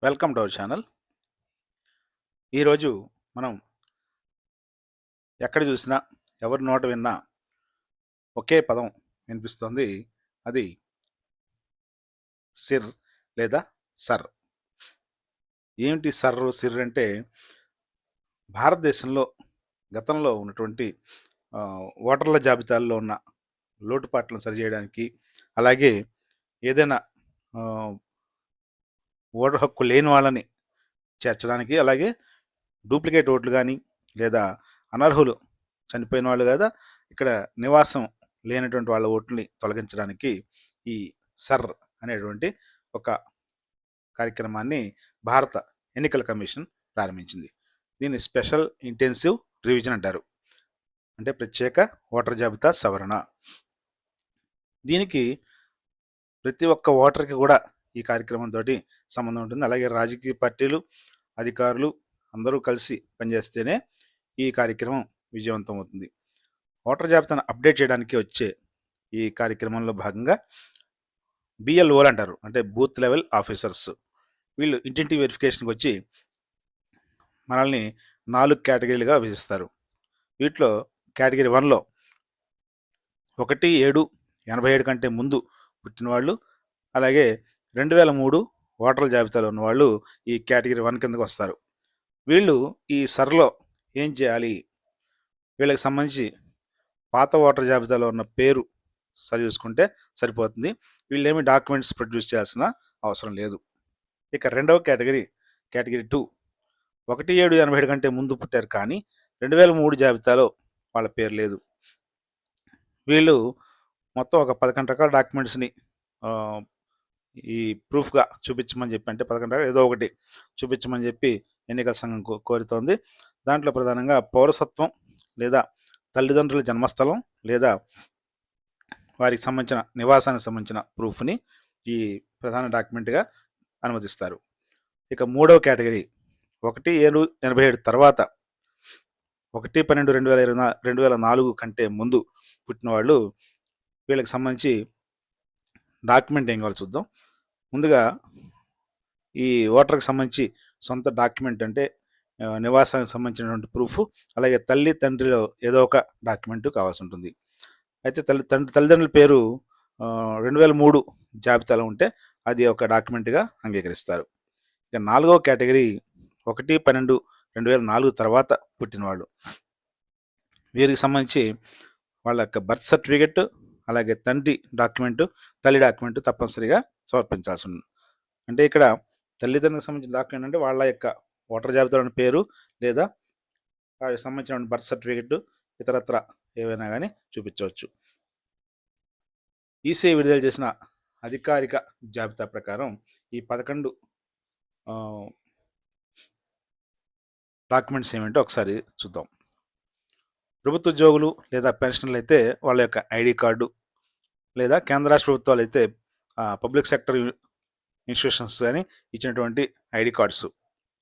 Welcome to our channel. ఈరోజు మనం ఎక్కడ చూసినా ఎవరి నోట విన్నా ఒకే పదం వినిపిస్తుంది. అది సిర్ లేదా సర్. ఏమిటి సర్రు సిర్ అంటే భారతదేశంలో గతంలో ఉన్నటువంటి ఓటర్ల జాబితాల్లో ఉన్న లోటుపాట్లను సరిచేయడానికి, అలాగే ఏదైనా ఆ, ఓటర్ హక్కు లేని వాళ్ళని చేర్చడానికి, అలాగే డూప్లికేట్ ఓట్లు కానీ లేదా అనర్హులు చనిపోయిన వాళ్ళు కదా ఇక్కడ నివాసం లేనటువంటి వాళ్ళ ఓట్లని తొలగించడానికి ఈ సర్ అనేటువంటి ఒక కార్యక్రమాన్ని భారత ఎన్నికల కమిషన్ ప్రారంభించింది. దీన్ని స్పెషల్ ఇంటెన్సివ్ రివిజన్ అంటారు, అంటే ప్రత్యేక ఓటర్ జాబితా సవరణ. దీనికి ప్రతి ఒక్క ఓటర్కి కూడా ఈ కార్యక్రమంతో సంబంధం ఉంటుంది. అలాగే రాజకీయ పార్టీలు, అధికారులు అందరూ కలిసి పనిచేస్తేనే ఈ కార్యక్రమం విజయవంతం అవుతుంది. ఓటర్ జాబితాను అప్డేట్ చేయడానికి వచ్చే ఈ కార్యక్రమంలో భాగంగా బిఎల్ఓలు అంటారు, అంటే బూత్ లెవెల్ ఆఫీసర్స్. వీళ్ళు ఇంటింటి వెరిఫికేషన్కి వచ్చి మనల్ని 4 కేటగిరీలుగా విభజిస్తారు. వీటిలో కేటగిరీ 1లో 1/7/87 కంటే ముందు పుట్టిన వాళ్ళు, అలాగే 2003 ఓటర్ల జాబితాలో ఉన్నవాళ్ళు ఈ కేటగిరీ 1 కిందకు వస్తారు. వీళ్ళు ఈ సర్లో ఏం చేయాలి? వీళ్ళకి సంబంధించి పాత ఓటర్ జాబితాలో ఉన్న పేరు సరి చూసుకుంటే సరిపోతుంది. వీళ్ళేమి డాక్యుమెంట్స్ ప్రొడ్యూస్ చేయాల్సిన అవసరం లేదు. ఇక రెండవ కేటగిరీ 2, 1/7/87 కంటే ముందు పుట్టారు కానీ 2003 జాబితాలో వాళ్ళ పేరు లేదు. వీళ్ళు మొత్తం ఒక 11 రకాల డాక్యుమెంట్స్ని ఈ ప్రూఫ్గా చూపించమని చెప్పి, అంటే 11 రకాలు ఏదో ఒకటి చూపించమని చెప్పి ఎన్నికల సంఘం కోరుతోంది. దాంట్లో ప్రధానంగా పౌరసత్వం లేదా తల్లిదండ్రుల జన్మస్థలం లేదా వారికి సంబంధించిన నివాసానికి సంబంధించిన ప్రూఫ్ని ఈ ప్రధాన డాక్యుమెంట్గా అనుమతిస్తారు. ఇక మూడవ కేటగిరీ 1/7/87 తర్వాత 1/12/2004 కంటే ముందు పుట్టిన వాళ్ళు. వీళ్ళకి సంబంధించి డాక్యుమెంట్ ఏం కావాలో చూద్దాం. ముందుగా ఈ ఓటర్కి సంబంధించి సొంత డాక్యుమెంట్, అంటే నివాసానికి సంబంధించినటువంటి ప్రూఫ్, అలాగే తల్లి తండ్రిలో ఏదో ఒక డాక్యుమెంట్ కావాల్సి ఉంటుంది. అయితే తల్లిదండ్రుల పేరు 2003 జాబితాలో ఉంటే అది ఒక డాక్యుమెంట్గా అంగీకరిస్తారు. ఇక నాలుగవ కేటగిరీ 1/12/2004 తర్వాత పుట్టిన వాళ్ళు. వీరికి సంబంధించి వాళ్ళ యొక్క బర్త్ సర్టిఫికెట్, అలాగే తండ్రి డాక్యుమెంటు, తల్లి డాక్యుమెంటు తప్పనిసరిగా సమర్పించాల్సి ఉంది. అంటే ఇక్కడ తల్లిదండ్రులకు సంబంధించిన డాక్యుమెంట్ అంటే వాళ్ళ యొక్క ఓటర్ జాబితాలోని పేరు లేదా వారికి సంబంధించిన బర్త్ సర్టిఫికెట్, ఇతరత్ర ఏవైనా కానీ చూపించవచ్చు. ఈసీఐ విడుదల చేసిన అధికారిక జాబితా ప్రకారం ఈ 11 డాక్యుమెంట్స్ ఏమిటో ఒకసారి చూద్దాం. ప్రభుత్వ ఉద్యోగులు లేదా పెన్షనర్లు అయితే వాళ్ళ యొక్క ఐడి కార్డు, లేదా కేంద్ర రాష్ట్ర ప్రభుత్వాలు అయితే పబ్లిక్ సెక్టర్ ఇన్స్టిట్యూషన్స్ కానీ ఇచ్చినటువంటి ఐడి కార్డ్స్,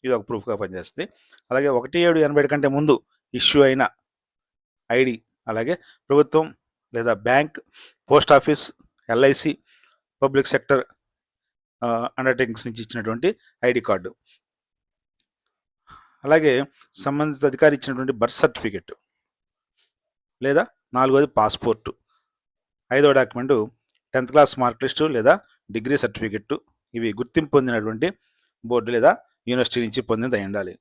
ఇది ఒక ప్రూఫ్గా పనిచేస్తుంది. అలాగే 1/7/87 కంటే ముందు ఇష్యూ అయిన ఐడి, అలాగే ప్రభుత్వం లేదా bank, post office, LIC, public sector undertakings నుంచి ఇచ్చినటువంటి ఐడి కార్డు, అలాగే సంబంధిత అధికారి ఇచ్చినటువంటి బర్త్ సర్టిఫికెట్, లేదా 4వది పాస్పోర్టు, 5వ document 10th class mark list లేదా డిగ్రీ సర్టిఫికెట్. ఇవి గుర్తింపు పొందినటువంటి బోర్డు లేదా యూనివర్సిటీ నుంచి పొందినది అయి ఉండాలి.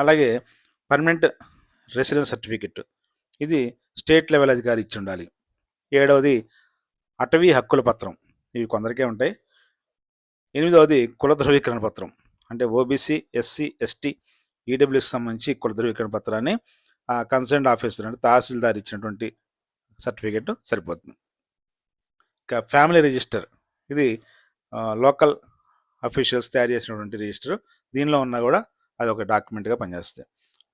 అలాగే పర్మనెంట్ రెసిడెన్స్ సర్టిఫికెట్, ఇది స్టేట్ లెవెల్ అధికారి ఇచ్చి ఉండాలి. 7వది అటవీ హక్కుల పత్రం, ఇవి కొందరికే ఉంటాయి. 8వది కుల ధృవీకరణ పత్రం, అంటే ఓబీసీ, ఎస్సీ, ఎస్టీ, ఈడబ్ల్యూకి సంబంధించి కుల ధృవీకరణ పత్రాన్ని కన్సర్న్డ్ ఆఫీసర్ అంటే తహసీల్దార్ ఇచ్చినటువంటి సర్టిఫికెట్ సరిపోతుంది. ఇక ఫ్యామిలీ రిజిస్టర్, ఇది లోకల్ అఫీషియల్స్ తయారు చేసినటువంటి రిజిస్టర్. దీనిలో ఉన్నా కూడా అది ఒక డాక్యుమెంట్గా పనిచేస్తుంది.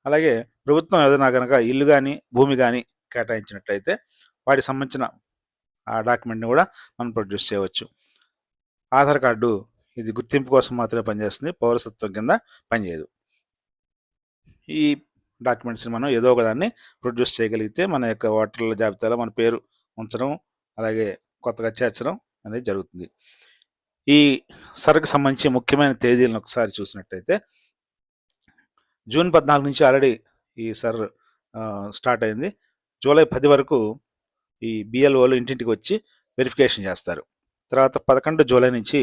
అలాగే ప్రభుత్వం ఏదైనా కనుక ఇల్లు కానీ భూమి కానీ కేటాయించినట్లయితే వాటికి సంబంధించిన ఆ డాక్యుమెంట్ని కూడా మనం ప్రొడ్యూస్ చేయవచ్చు. ఆధార్ కార్డు, ఇది గుర్తింపు కోసం మాత్రమే పనిచేస్తుంది, పౌరసత్వం కింద పనిచేయదు. ఈ డాక్యుమెంట్స్ని మనం ఏదో ఒక దాన్ని ప్రొడ్యూస్ చేయగలిగితే మన యొక్క ఓటర్ల జాబితాలో మన పేరు ఉంచడం, అలాగే కొత్తగా చేర్చడం అనేది జరుగుతుంది. ఈ సర్కి సంబంధించి ముఖ్యమైన తేదీలను ఒకసారి చూసినట్టయితే జూన్ 14 నుంచి ఆల్రెడీ ఈ సర్ స్టార్ట్ అయింది. జూలై 10 వరకు ఈ బిఎల్ఓలు ఇంటింటికి వచ్చి వెరిఫికేషన్ చేస్తారు. తర్వాత 11 జూలై నుంచి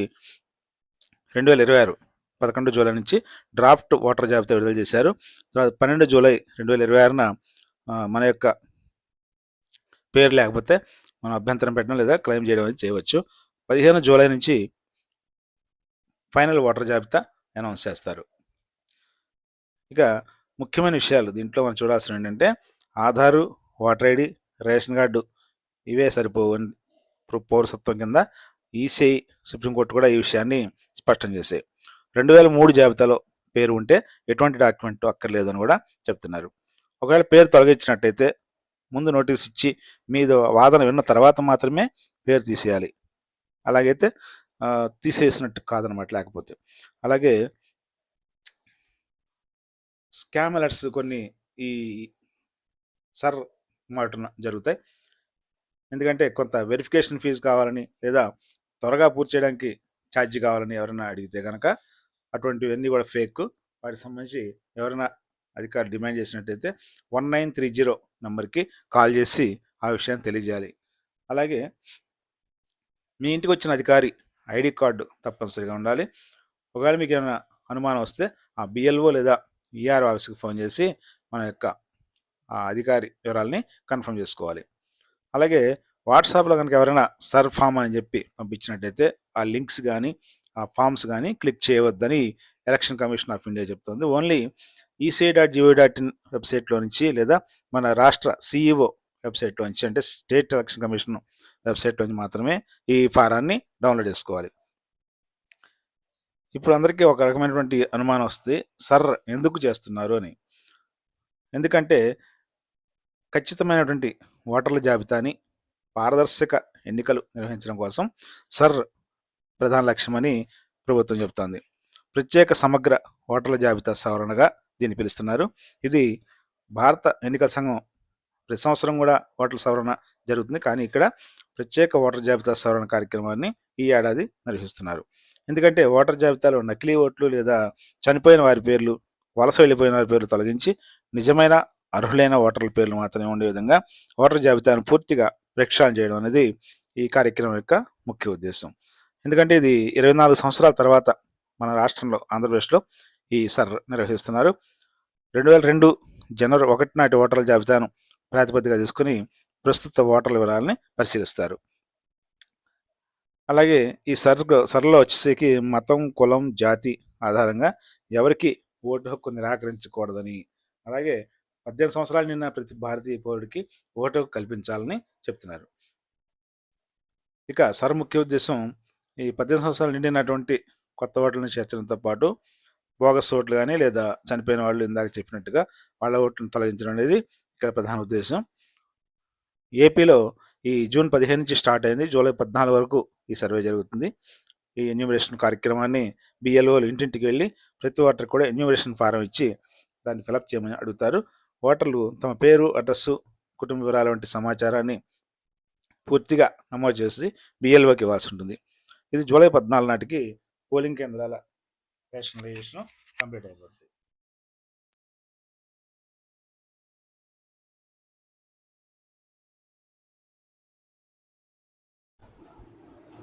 2026 11 జూలై నుంచి డ్రాఫ్ట్ ఓటర్ జాబితా విడుదల చేశారు. తర్వాత 12 జూలై 2026న మన యొక్క పేరు లేకపోతే మనం అభ్యంతరం పెట్టడం లేదా క్లెయిమ్ చేయడం అనేది చేయవచ్చు. 15 జూలై నుంచి ఫైనల్ ఓటర్ జాబితా అనౌన్స్ చేస్తారు. ఇక ముఖ్యమైన విషయాలు దీంట్లో మనం చూడాల్సిన ఏంటంటే Aadhaar, voter ID, ration card ఇవే సరిపోవని పౌరసత్వం కింద ఈసీఐ సుప్రీంకోర్టు కూడా ఈ విషయాన్ని స్పష్టం చేశాయి. 2003 జాబితాలో పేరు ఉంటే ఎటువంటి డాక్యుమెంట్ అక్కర్లేదని కూడా చెప్తున్నారు. ఒకవేళ పేరు తొలగించినట్టయితే ముందు నోటీస్ ఇచ్చి మీద వాదన విన్న తర్వాత మాత్రమే పేరు తీసేయాలి. అలాగైతే తీసేసినట్టు కాదనమాట. లేకపోతే అలాగే స్కామ్ అలర్ట్స్ కొన్ని ఈ సర్ మాటున జరుగుతాయి. ఎందుకంటే కొంత వెరిఫికేషన్ ఫీజు కావాలని లేదా త్వరగా పూర్తి చేయడానికి ఛార్జీ కావాలని ఎవరైనా అడిగితే కనుక అటువంటివన్నీ కూడా ఫేక్. వాటికి సంబంధించి ఎవరైనా అధికారులు డిమాండ్ చేసినట్టయితే 1930 నెంబర్కి కాల్ చేసి ఆ విషయాన్ని తెలియజేయాలి. అలాగే మీ ఇంటికి వచ్చిన అధికారి ఐడి కార్డు తప్పనిసరిగా ఉండాలి. ఒకవేళ మీకు ఏమైనా అనుమానం వస్తే ఆ బిఎల్ఓ లేదా ఈఆర్ఓ ఆఫీస్కి ఫోన్ చేసి మన యొక్క అధికారి వివరాలని కన్ఫర్మ్ చేసుకోవాలి. అలాగే వాట్సాప్లో కనుక ఎవరైనా సర్ ఫామ్ అని చెప్పి పంపించినట్టయితే ఆ లింక్స్ కానీ ఆ ఫామ్స్ కానీ క్లిక్ చేయవద్దని ఎలక్షన్ కమిషన్ ఆఫ్ ఇండియా చెప్తుంది. ఓన్లీ ఈసీఐ.gov.in వెబ్సైట్లో నుంచి లేదా మన రాష్ట్ర సిఈఓ వెబ్సైట్లో నుంచి అంటే స్టేట్ ఎలక్షన్ కమిషన్ వెబ్సైట్లో నుంచి మాత్రమే ఈ ఫారాన్ని డౌన్లోడ్ చేసుకోవాలి. ఇప్పుడు అందరికీ ఒక రకమైనటువంటి అనుమానం వస్తే సర్ ఎందుకు చేస్తున్నారు అని. ఎందుకంటే ఖచ్చితమైనటువంటి ఓటర్ల జాబితాని పారదర్శక ఎన్నికలు నిర్వహించడం కోసం సర్ ప్రధాన లక్ష్యమని ప్రభుత్వం చెబుతోంది. ప్రత్యేక సమగ్ర ఓటర్ల జాబితా సవరణగా దీన్ని పిలుస్తున్నారు. ఇది భారత ఎన్నికల సంఘం ప్రతి సంవత్సరం కూడా ఓటర్ల సవరణ జరుగుతుంది. కానీ ఇక్కడ ప్రత్యేక ఓటర్ జాబితా సవరణ కార్యక్రమాన్ని ఈ ఏడాది నిర్వహిస్తున్నారు. ఎందుకంటే ఓటర్ జాబితాలో నకిలీ ఓట్లు లేదా చనిపోయిన వారి పేర్లు, వలస వెళ్ళిపోయిన వారి పేర్లు తొలగించి నిజమైన అర్హులైన ఓటర్ల పేర్లు మాత్రమే ఉండే విధంగా ఓటర్ జాబితాను పూర్తిగా ప్రక్షాళన చేయడం అనేది ఈ కార్యక్రమం యొక్క ముఖ్య ఉద్దేశం. ఎందుకంటే ఇది 24 సంవత్సరాల తర్వాత మన రాష్ట్రంలో ఆంధ్రప్రదేశ్లో ఈ సర్ నిర్వహిస్తున్నారు. 2002 జనవరి 1 నాటి ఓటర్ల జాబితాను ప్రాతిపదికగా తీసుకుని ప్రస్తుత ఓటర్ల వివరాలని పరిశీలిస్తారు. అలాగే ఈ సర్లో వచ్చేసరికి మతం, కులం, జాతి ఆధారంగా ఎవరికి ఓటు హక్కు నిరాకరించకూడదని, అలాగే 18 సంవత్సరాలు నిన్న ప్రతి భారతీయ పౌరుడికి ఓటు హక్కు కల్పించాలని చెప్తున్నారు. ఇక సర్ ముఖ్య ఉద్దేశం ఈ 18 సంవత్సరాలు నిండినటువంటి కొత్త ఓట్లను చేర్చడంతో పాటు బోగస్ ఓట్లు కానీ లేదా చనిపోయిన వాళ్ళు ఇందాక చెప్పినట్టుగా వాళ్ళ ఓట్లను తొలగించడం అనేది ఇక్కడ ప్రధాన ఉద్దేశం. ఏపీలో ఈ జూన్ 15 నుంచి స్టార్ట్ అయింది. జూలై 14 వరకు ఈ సర్వే జరుగుతుంది. ఈ ఎన్యూమరేషన్ కార్యక్రమాన్ని బిఎల్ఓలు ఇంటింటికి వెళ్ళి ప్రతి ఓటర్ కూడా ఎన్యూమరేషన్ ఫారం ఇచ్చి దాన్ని ఫిలప్ చేయమని అడుగుతారు. ఓటర్లు తమ పేరు, అడ్రస్సు, కుటుంబ వివరాల వంటి సమాచారాన్ని పూర్తిగా నమోదు చేసి బిఎల్ఓకి ఇవ్వాల్సి ఉంటుంది. ఇది జూలై 14 నాటికి పోలింగ్ కేంద్రాల రేషనలైజేషన్ కంప్లీట్ అయిపోతుంది.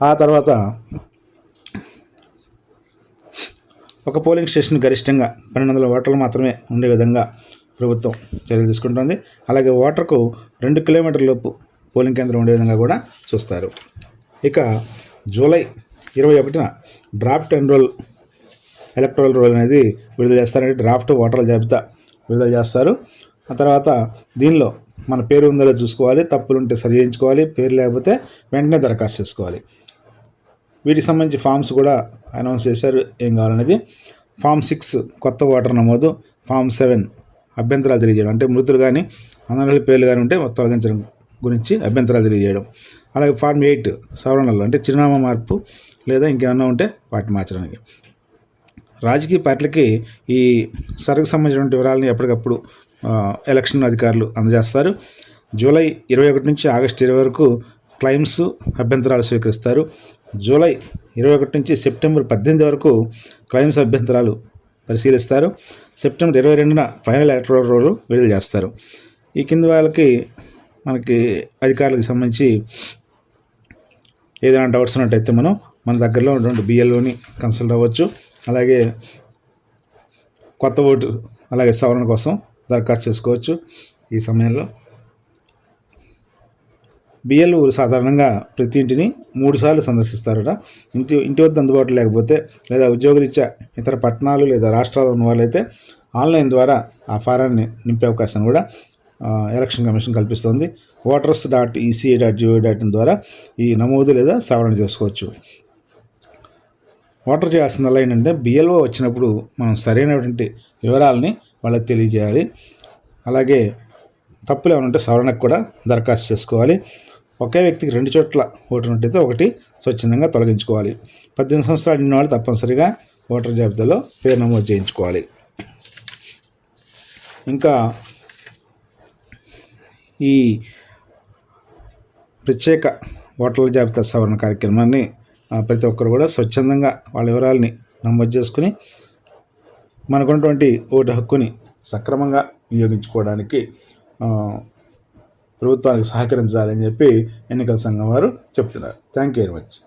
ఆ తర్వాత ఒక పోలింగ్ స్టేషన్ గరిష్టంగా 1200 ఓటర్లు మాత్రమే ఉండే విధంగా ప్రభుత్వం చర్యలు తీసుకుంటుంది. అలాగే ఓటర్కు 2 కిలోమీటర్ల లోపు పోలింగ్ కేంద్రం ఉండే విధంగా కూడా చూస్తారు. ఇక జూలై 21న డ్రాఫ్ట్ ఎలక్టోరల్ రోల్ అనేది విడుదల చేస్తారంటే డ్రాఫ్ట్ ఓటర్ల జాబితా విడుదల చేస్తారు. ఆ తర్వాత దీనిలో మన పేరు ఉందో చూసుకోవాలి, తప్పులుంటే సరి చేయించుకోవాలి, పేరు లేకపోతే వెంటనే దరఖాస్తు చేసుకోవాలి. వీటికి సంబంధించి ఫామ్స్ కూడా అనౌన్స్ చేశారు ఏం కావాలనేది. ఫామ్ 6 కొత్త ఓటర్ నమోదు, ఫామ్ 7 అభ్యంతరాలు తెలియజేయడం అంటే మృతులు కానీ అనర్హుల పేర్లు కానీ ఉంటే తొలగించడం గురించి అభ్యంతరాలు తెలియజేయడం. అలాగే ఫామ్ 8 సవరణలు అంటే చిరునామా మార్పు లేదా ఇంకేమన్నా ఉంటే వాటిని మార్చడానికి. రాజకీయ పార్టీలకి ఈ సర్కు సంబంధించినటువంటి వివరాలని ఎప్పటికప్పుడు ఎలక్షన్ అధికారులు అందజేస్తారు. జూలై 21 నుంచి ఆగస్టు 20 వరకు క్లెయిమ్స్, అభ్యంతరాలు స్వీకరిస్తారు. జూలై 21 నుంచి సెప్టెంబర్ 18 వరకు క్లెయిమ్స్ అభ్యంతరాలు పరిశీలిస్తారు. సెప్టెంబర్ 22న ఫైనల్ ఎలక్టరల్ రోల్ విడుదల చేస్తారు. ఈ కింది వాళ్ళకి మనకి అధికారులకు సంబంధించి ఏదైనా డౌట్స్ ఉన్నట్టయితే మన దగ్గరలో ఉన్నటువంటి బిఎల్ఓని కన్సల్ట్ అవ్వచ్చు. అలాగే కొత్త ఓటు అలాగే సవరణ కోసం దరఖాస్తు చేసుకోవచ్చు. ఈ సమయంలో బిఎల్ఓ సాధారణంగా ప్రతి ఇంటిని 3 సార్లు సందర్శిస్తారట. ఇంటి వద్ద అందుబాటులో లేకపోతే లేదా ఉద్యోగరీత్యా ఇతర పట్టణాలు లేదా రాష్ట్రాల్లో ఉన్న వాళ్ళైతే ఆన్లైన్ ద్వారా ఆ ఫారాన్ని నింపే అవకాశం కూడా ఎలక్షన్ కమిషన్ కల్పిస్తుంది. voters.eca.gov.in ద్వారా ఈ నమోదు లేదా సవరణ చేసుకోవచ్చు. ఓటర్ చేయాల్సిందల్లా ఏంటంటే బిఎల్ఓ వచ్చినప్పుడు మనం సరైనటువంటి వివరాలని వాళ్ళకి తెలియజేయాలి. అలాగే తప్పులు ఏమైనా ఉంటే సవరణకు కూడా దరఖాస్తు చేసుకోవాలి. ఒకే వ్యక్తికి 2 చోట్ల ఓటు ఉన్నట్టయితే ఒకటి స్వచ్ఛందంగా తొలగించుకోవాలి. 18 సంవత్సరాలు నిండిన వాళ్ళు తప్పనిసరిగా ఓటర్ జాబితాలో పేరు నమోదు చేయించుకోవాలి. ఇంకా ఈ ప్రత్యేక ఓటర్ల జాబితా సవరణ కార్యక్రమాన్ని ప్రతి ఒక్కరు కూడా స్వచ్ఛందంగా వాళ్ళ వివరాలని నమోదు చేసుకుని మనకున్నటువంటి ఓటు హక్కుని సక్రమంగా వినియోగించుకోవడానికి ప్రభుత్వానికి సహకరించాలని చెప్పి ఎన్నికల సంఘం వారు చెప్తున్నారు. Thank you very much.